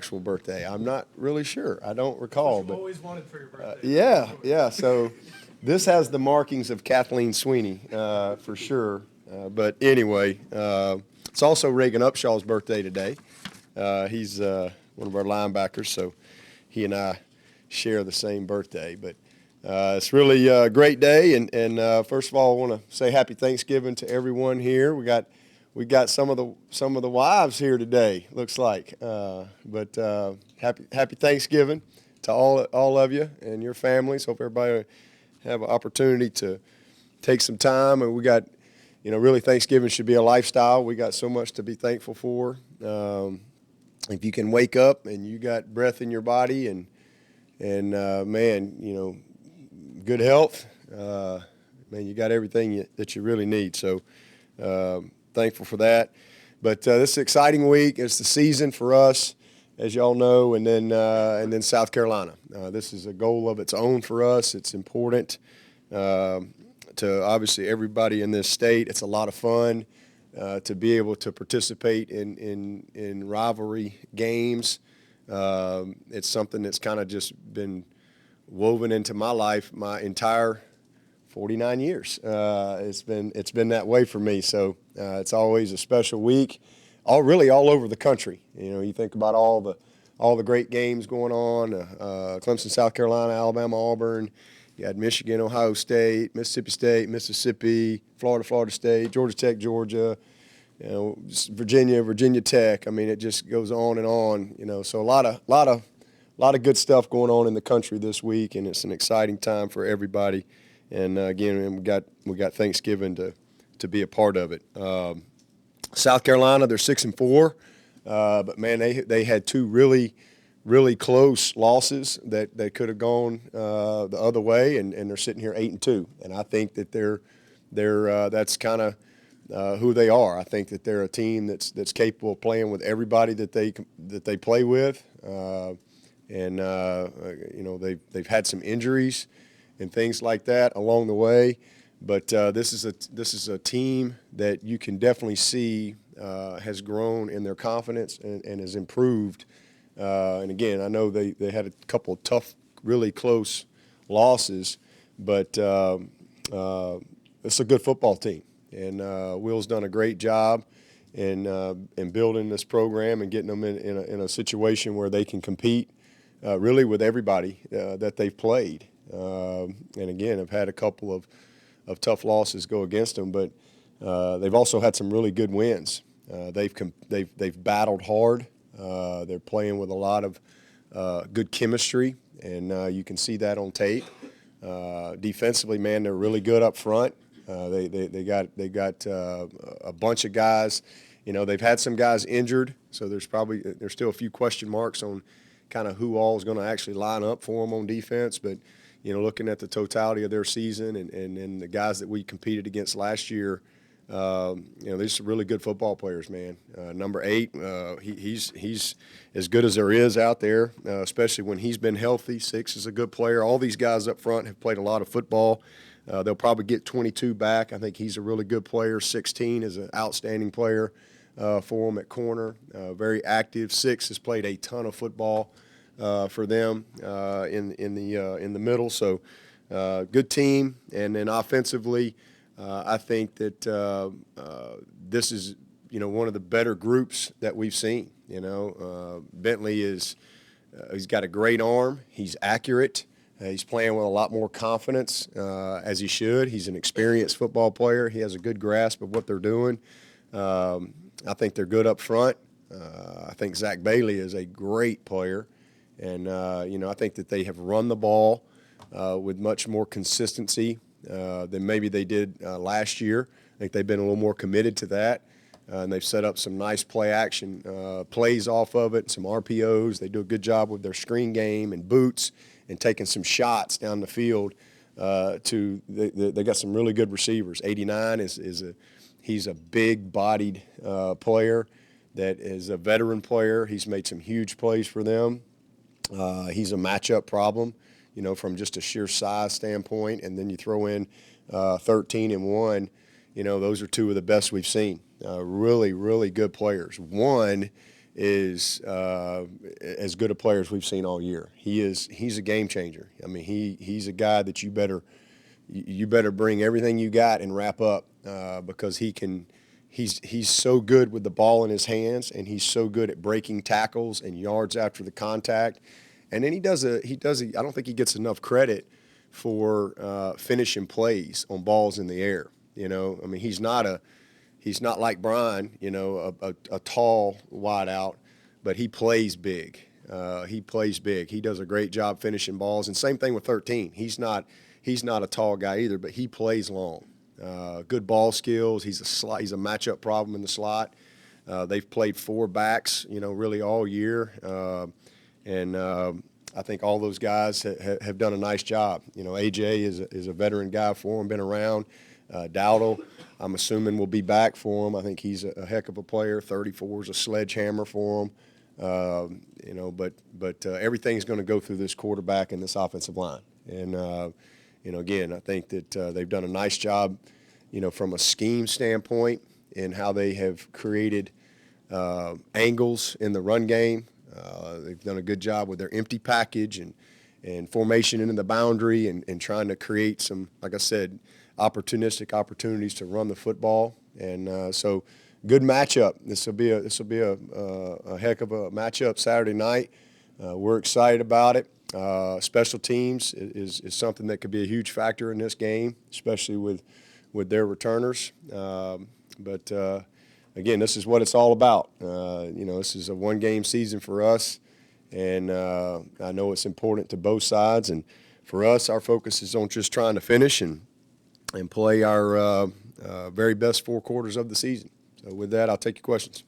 actual birthday. I'm not really sure. I don't recall. But always wanted for your birthday. yeah. So this has the markings of Kathleen Swinney for sure. But anyway, it's also Reagan Upshaw's birthday today. He's one of our linebackers, so he and I share the same birthday. But it's really a great day, and first of all, I want to say happy Thanksgiving to everyone here. We got some of the wives here today. Looks like, but happy Thanksgiving to all of you and your families. Hope everybody have an opportunity to take some time. And we got, really Thanksgiving should be a lifestyle. We got so much to be thankful for. If you can wake up and you got breath in your body and man, good health, man, you got everything that you really need. So thankful for that. But this is an exciting week. It's the season for us, as y'all know, and then South Carolina. This is a goal of its own for us. It's important to obviously everybody in this state. It's a lot of fun to be able to participate in rivalry games. It's something that's kind of just been woven into my life my entire 49 years. It's been that way for me. So it's always a special week. All over the country. You think about all the great games going on. Clemson, South Carolina, Alabama, Auburn. You had Michigan, Ohio State, Mississippi, Florida State, Georgia Tech, Georgia. Virginia Tech. I mean, it just goes on and on. So a lot of good stuff going on in the country this week, and it's an exciting time for everybody. And again, we got Thanksgiving to be a part of it. South Carolina, they're 6-4, but man, they had two really close losses that could have gone the other way, and they're sitting here 8-2. And I think that they're that's kind of who they are. I think that they're a team that's capable of playing with everybody that they play with, and they've had some injuries and things like that along the way. But this is a team that you can definitely see has grown in their confidence and has improved. And again, I know they had a couple of tough, really close losses, but it's a good football team. And Will's done a great job in building this program and getting them in a situation where they can compete really with everybody that they've played. And again, I've had a couple of tough losses go against them, but they've also had some really good wins. They've battled hard. They're playing with a lot of good chemistry, and you can see that on tape. Defensively, man, they're really good up front. They got a bunch of guys. They've had some guys injured, so there's still a few question marks on kind of who all is going to actually line up for them on defense. But looking at the totality of their season and the guys that we competed against last year, they're just really good football players, man. Number 8, he's as good as there is out there, especially when he's been healthy. 6 is a good player. All these guys up front have played a lot of football. They'll probably get 22 back. I think he's a really good player. 16 is an outstanding player for them at corner. Very active. 6 has played a ton of football for them in the middle. So good team. And then offensively, I think that this is one of the better groups that we've seen. Bentley he's got a great arm. He's accurate. He's playing with a lot more confidence, as he should. He's an experienced football player. He has a good grasp of what they're doing. I think they're good up front. I think Zach Bailey is a great player. And, I think that they have run the ball with much more consistency than maybe they did last year. I think they've been a little more committed to that. And they've set up some nice play action plays off of it, some RPOs. They do a good job with their screen game and boots and taking some shots down the field. They got some really good receivers. 89 he's a big-bodied player that is a veteran player. He's made some huge plays for them. He's a matchup problem, from just a sheer size standpoint. And then you throw in 13 and 1. Those are two of the best we've seen. Really, really good players. One is as good a player as we've seen all year. He's a game changer. I mean, he's a guy that you better bring everything you got and wrap up because he's so good with the ball in his hands, and he's so good at breaking tackles and yards after the contact. And then I don't think he gets enough credit for finishing plays on balls in the air. I mean, he's not like Brian, a tall wideout, but he plays big. He does a great job finishing balls, and same thing with 13. He's not a tall guy either, but he plays long. Good ball skills. He's a matchup problem in the slot. They've played 4 backs, really all year, and I think all those guys have done a nice job. AJ is a veteran guy for him, been around. Dabo, I'm assuming, will be back for him. I think he's a heck of a player. 34 is a sledgehammer for him. But everything's going to go through this quarterback and this offensive line. And again, I think that they've done a nice job, from a scheme standpoint in how they have created angles in the run game. They've done a good job with their empty package and formation into the boundary and trying to create some, like I said, opportunistic opportunities to run the football. And so good matchup. This will be a heck of a matchup Saturday night. We're excited about it. Special teams is something that could be a huge factor in this game, especially with their returners. But again, this is what it's all about. This is a one-game season for us, and I know it's important to both sides. And for us, our focus is on just trying to finish and play our very best 4 quarters of the season. So with that, I'll take your questions.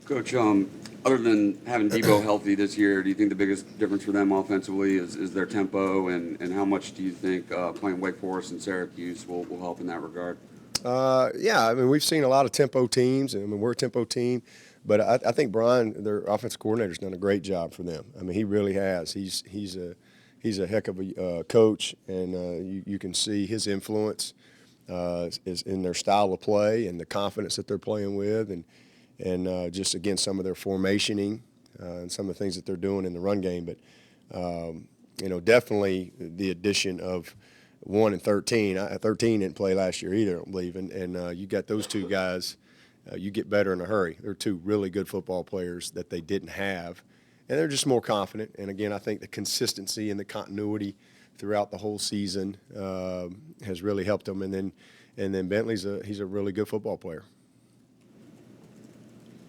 Coach, other than having Dabo healthy this year, do you think the biggest difference for them offensively is their tempo, and how much do you think playing Wake Forest and Syracuse will help in that regard? Yeah, I mean, we've seen a lot of tempo teams. I mean, we're a tempo team. But I think Brian, their offensive coordinator, has done a great job for them. I mean, he really has. He's a heck of a coach, and you can see his influence is in their style of play and the confidence that they're playing with, and just, again, some of their formationing and some of the things that they're doing in the run game. But, definitely the addition of 1 and 13. 13 didn't play last year either, I don't believe. And you got those 2 guys, you get better in a hurry. They're 2 really good football players that they didn't have. And they're just more confident. And, again, I think the consistency and the continuity throughout the whole season has really helped them. And then Bentley's he's a really good football player.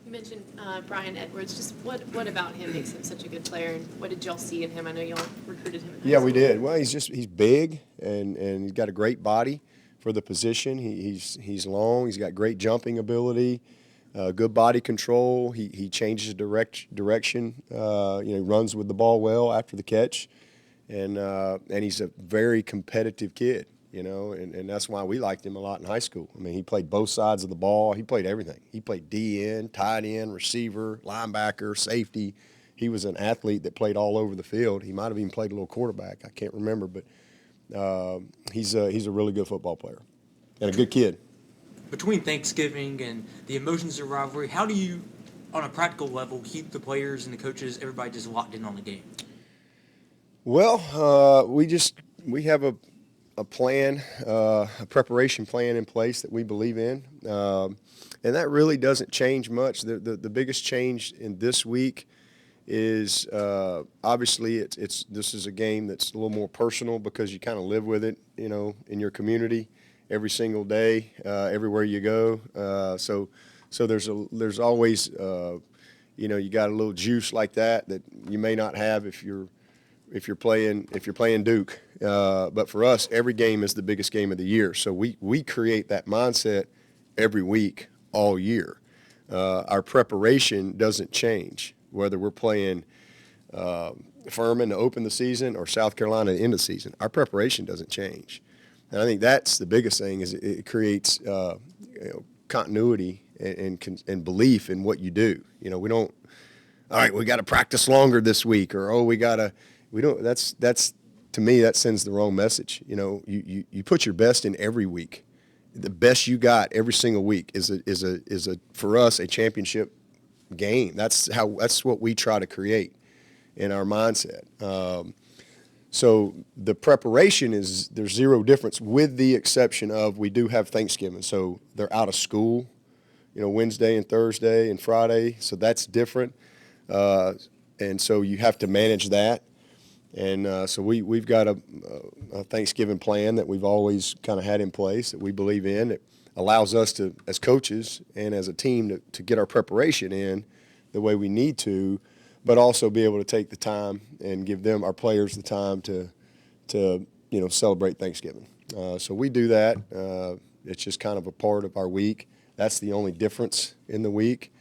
You mentioned Brian Edwards. Just what about him makes him such a good player, and what did y'all see in him? I know y'all recruited him in high school. Yeah, we did. Well, he's big and he's got a great body for the position. He's long. He's got great jumping ability, good body control. He changes direction. He runs with the ball well after the catch, and he's a very competitive kid. And that's why we liked him a lot in high school. I mean, he played both sides of the ball. He played everything. He played DN, tight end, receiver, linebacker, safety. He was an athlete that played all over the field. He might have even played a little quarterback. I can't remember, but he's a really good football player and a good kid. Between Thanksgiving and the emotions of rivalry, how do you, on a practical level, keep the players and the coaches, everybody just locked in on the game? Well, we have a plan, a preparation plan in place that we believe in, and that really doesn't change much. The biggest change in this week is obviously this is a game that's a little more personal because you kind of live with it, in your community every single day, everywhere you go. So there's always you got a little juice like that you may not have if you're playing Duke. But for us, every game is the biggest game of the year. So we create that mindset every week, all year. Our preparation doesn't change, whether we're playing Furman to open the season or South Carolina to end the season. Our preparation doesn't change. And I think that's the biggest thing is it creates continuity and belief in what you do. We don't, all right, we got to practice longer this week, or, that's to me, that sends the wrong message. You put your best in every week. The best you got every single week is for us a championship game. That's what we try to create in our mindset. So the preparation there's zero difference, with the exception of we do have Thanksgiving. So they're out of school, Wednesday and Thursday and Friday. So that's different. And so you have to manage that. And so we've got a Thanksgiving plan that we've always kind of had in place that we believe in. It allows us to, as coaches and as a team, to get our preparation in the way we need to, but also be able to take the time and give our players, the time to celebrate Thanksgiving. So we do that. It's just kind of a part of our week. That's the only difference in the week.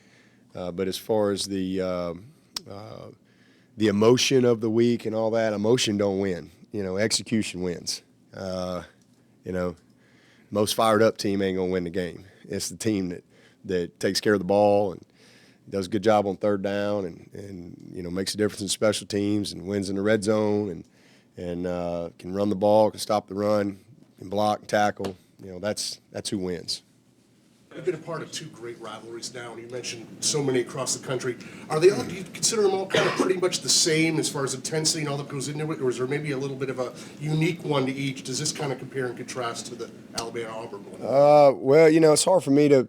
But as far as the emotion of the week and all that, emotion don't win. Execution wins. Most fired up team ain't gonna win the game. It's the team that takes care of the ball and does a good job on third down and makes a difference in special teams and wins in the red zone and can run the ball, can stop the run, can block and tackle. That's who wins. You've been a part of two great rivalries now, and you mentioned so many across the country. Are they all, do you consider them all kind of pretty much the same as far as intensity and all that goes into it, or is there maybe a little bit of a unique one to each? Does this kind of compare and contrast to the Alabama-Auburn one? Well, it's hard for me to,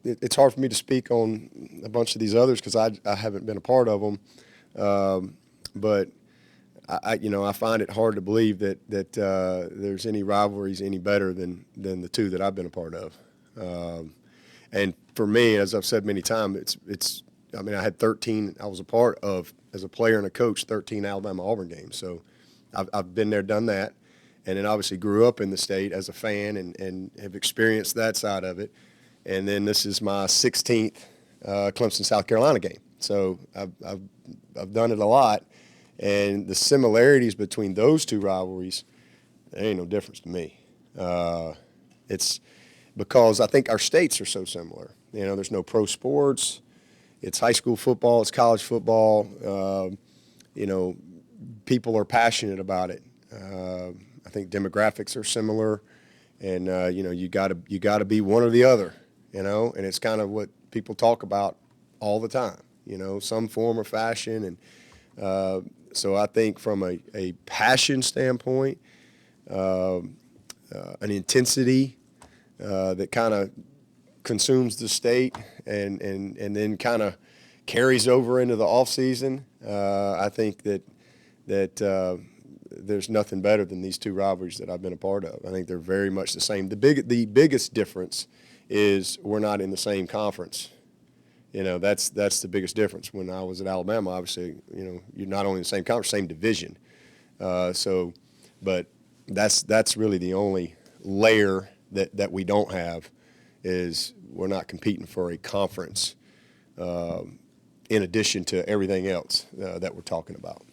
it's hard for me to speak on a bunch of these others because I haven't been a part of them. But I find it hard to believe that there's any rivalries any better than the two that I've been a part of. And for me, as I've said many times, I had 13. I was a part of, as a player and a coach, 13 Alabama-Auburn games. So I've been there, done that, and then obviously grew up in the state as a fan and have experienced that side of it. And then this is my 16th Clemson, South Carolina game. So I've done it a lot, and the similarities between those two rivalries, there ain't no difference to me. It's because I think our states are so similar. There's no pro sports. It's high school football. It's college football. People are passionate about it. I think demographics are similar, and you got to be one or the other. And it's kind of what people talk about all the time. Some form or fashion, and so I think from a passion standpoint, an intensity that kind of consumes the state and then kind of carries over into the off season. I think that there's nothing better than these two rivalries that I've been a part of. I think they're very much the same. The biggest difference is we're not in the same conference. That's the biggest difference. When I was at Alabama, obviously, you're not only in the same conference, same division. But that's really the only layer that we don't have, is we're not competing for a conference in addition to everything else that we're talking about.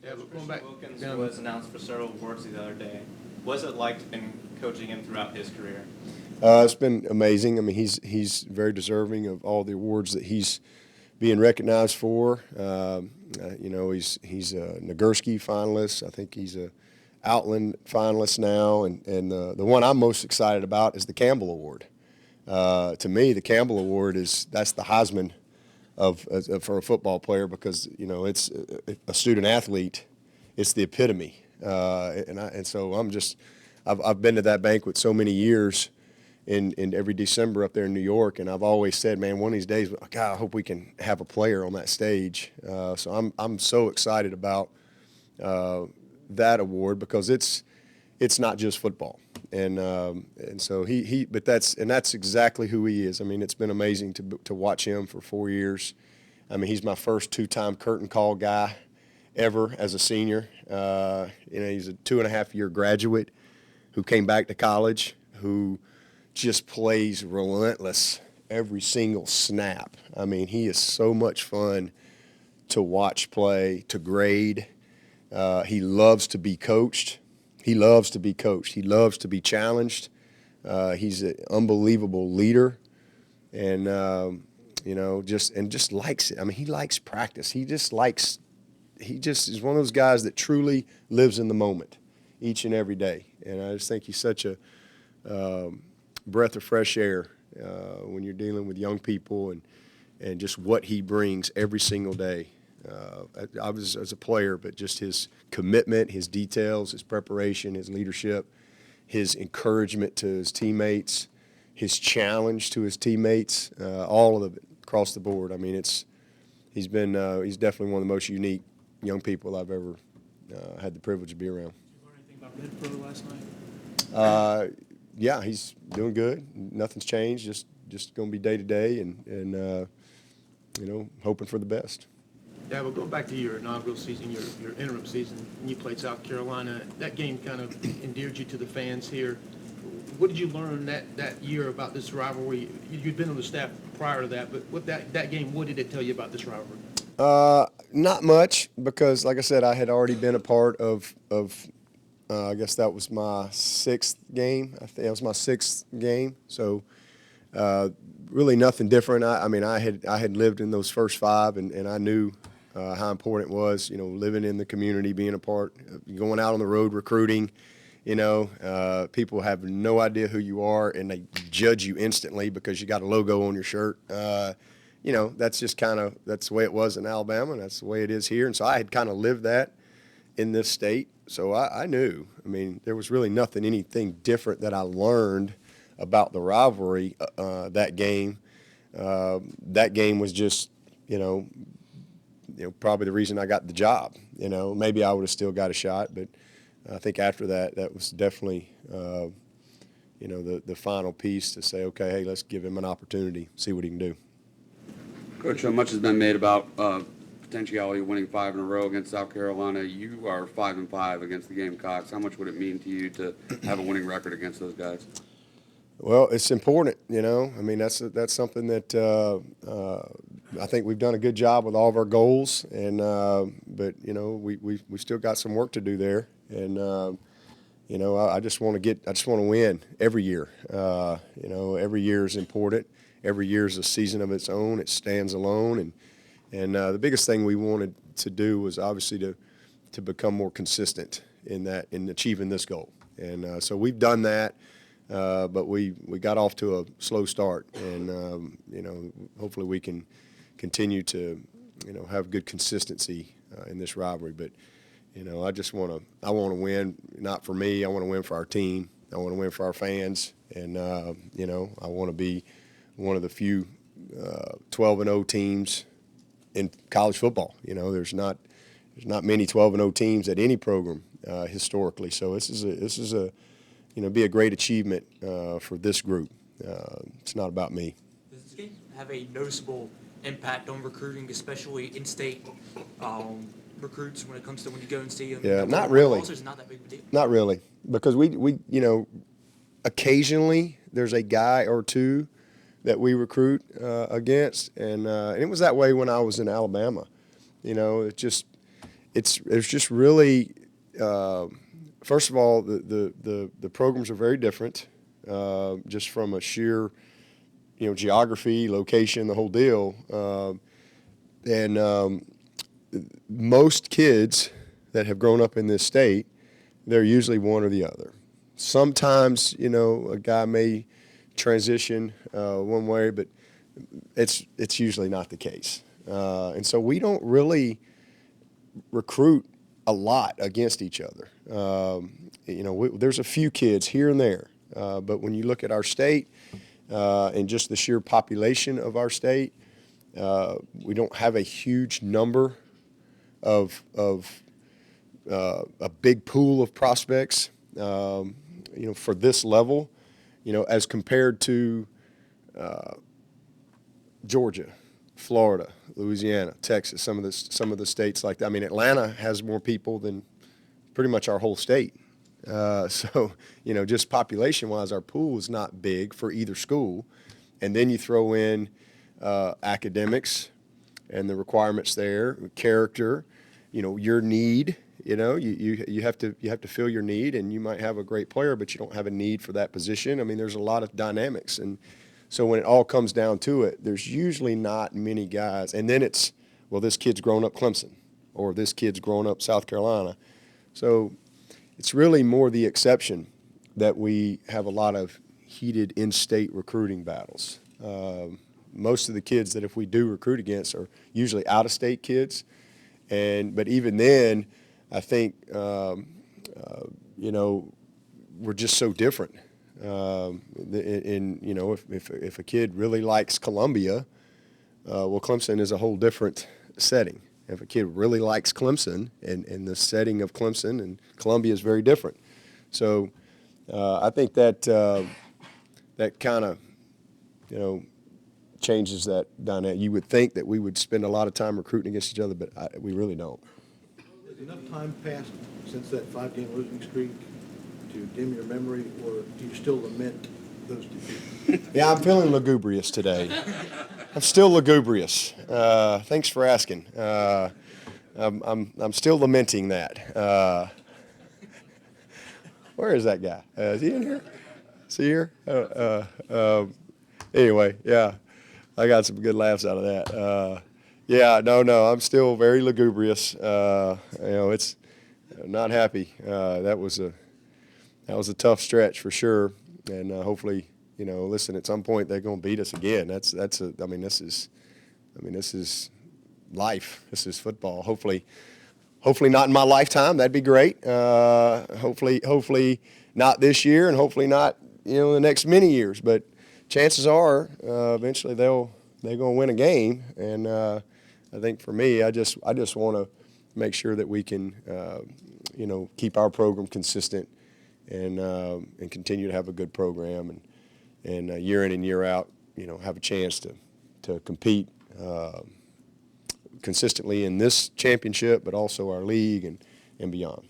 Yeah, Christian Wilkins was announced for several awards the other day. What's it like been coaching him throughout his career? It's been amazing. He's very deserving of all the awards that he's being recognized for. He's a Nagurski finalist. I think he's a Outland finalist now, and the one I'm most excited about is the Campbell Award. To me, the Campbell Award that's the Heisman for a football player, because it's a student athlete. It's the epitome, and so I've been to that banquet so many years in every December up there in New York, and I've always said, man, one of these days, God, I hope we can have a player on that stage. So I'm so excited about that award, because it's not just football, and so that's exactly who he is. It's been amazing to watch him for 4 years. He's my first two-time curtain call guy ever as a senior. He's a 2.5-year graduate who came back to college, who just plays relentless every single snap. He is so much fun to watch play, to grade. He loves to be coached. He loves to be challenged. He's an unbelievable leader, and just likes it. He likes practice. He just is one of those guys that truly lives in the moment each and every day. And I just think he's such a breath of fresh air when you're dealing with young people, and just what he brings every single day. I was as a player, but just his commitment, his details, his preparation, his leadership, his encouragement to his teammates, his challenge to his teammates, all of it across the board. I mean, he's definitely one of the most unique young people I've ever had the privilege to be around. Did you learn anything about Red Pro last night? Yeah, he's doing good. Nothing's changed. Just going to be day to day, and hoping for the best. Yeah, well, going back to your inaugural season, your interim season, when you played South Carolina, that game kind of endeared you to the fans here. What did you learn that year about this rivalry? You'd been on the staff prior to that, but that game, what did it tell you about this rivalry? Not much, because, like I said, I had already been a part of I guess that was my sixth game. I think it was my sixth game. So really nothing different. I mean, I had lived in those first five, and I knew how important it was, living in the community, being a part, going out on the road recruiting. People have no idea who you are, and they judge you instantly because you got a logo on your shirt. That's just that's the way it was in Alabama, and that's the way it is here. And so I had kind of lived that in this state. So I knew. I mean, there was really anything different that I learned about the rivalry that game. That game was just, probably the reason I got the job. Maybe I would have still got a shot, but I think after that was definitely, the final piece to say, okay, hey, let's give him an opportunity, see what he can do. Coach, much has been made about potentiality of winning 5 in a row against South Carolina. You are 5-5 against the Gamecocks. How much would it mean to you to have a winning record against those guys? Well, it's important, I mean, that's something that I think we've done a good job with all of our goals, and but we still got some work to do there, and I just want to win every year. Every year is important. Every year is a season of its own. It stands alone, and the biggest thing we wanted to do was obviously to become more consistent in achieving this goal, and so we've done that. But we got off to a slow start, and hopefully we can continue to have good consistency in this rivalry. But I want to win, not for me. I want to win for our team. I want to win for our fans, and I want to be one of the few 12-0 teams in college football. There's not many 12-0 teams at any program historically. So this is a be a great achievement for this group. It's not about me. Does this game have a noticeable impact on recruiting, especially in-state recruits when it comes to when you go and see them? Yeah, not really. Also, it's not that big of a deal. Not really, because we occasionally there's a guy or two that we recruit against, and it was that way when I was in Alabama. It's just really. First of all, the programs are very different, just from a sheer, geography, location, the whole deal. And most kids that have grown up in this state, they're usually one or the other. Sometimes, a guy may transition one way, but it's usually not the case. And so we don't really recruit a lot against each other. There's a few kids here and there, but when you look at our state and just the sheer population of our state, we don't have a huge number of a big pool of prospects, for this level, as compared to Georgia, Florida, Louisiana, Texas, some of the states like that. I mean, Atlanta has more people than pretty much our whole state. So, just population-wise, our pool is not big for either school. And then you throw in academics and the requirements there, character, your need. You have to fill your need, and you might have a great player, but you don't have a need for that position. I mean, there's a lot of dynamics, and so when it all comes down to it, there's usually not many guys. And then it's, well, this kid's grown up Clemson, or this kid's grown up South Carolina. So it's really more the exception that we have a lot of heated in-state recruiting battles. most of the kids that if we do recruit against are usually out-of-state kids. But even then, I think, we're just so different. If a kid really likes Columbia, well, Clemson is a whole different setting. If a kid really likes Clemson and the setting of Clemson and Columbia is very different. So I think that that kind of, changes that dynamic. You would think that we would spend a lot of time recruiting against each other, but we really don't. Has enough time passed since that 5-game losing streak to dim your memory, or do you still lament those defeats? Yeah, I'm feeling lugubrious today. I'm still lugubrious. Thanks for asking. I'm still lamenting that. Where is that guy? Is he in here? Is he here? Anyway, yeah, I got some good laughs out of that. I'm still very lugubrious. It's not happy. That was a tough stretch for sure, and hopefully, listen, at some point they're going to beat us again. This is life. This is football. Hopefully not in my lifetime. That'd be great. Hopefully not this year, and hopefully not the next many years. But chances are eventually they're going to win a game. And I think for me, I just want to make sure that we can keep our program consistent and continue to have a good program and year in and year out have a chance to compete consistently in this championship, but also our league and beyond.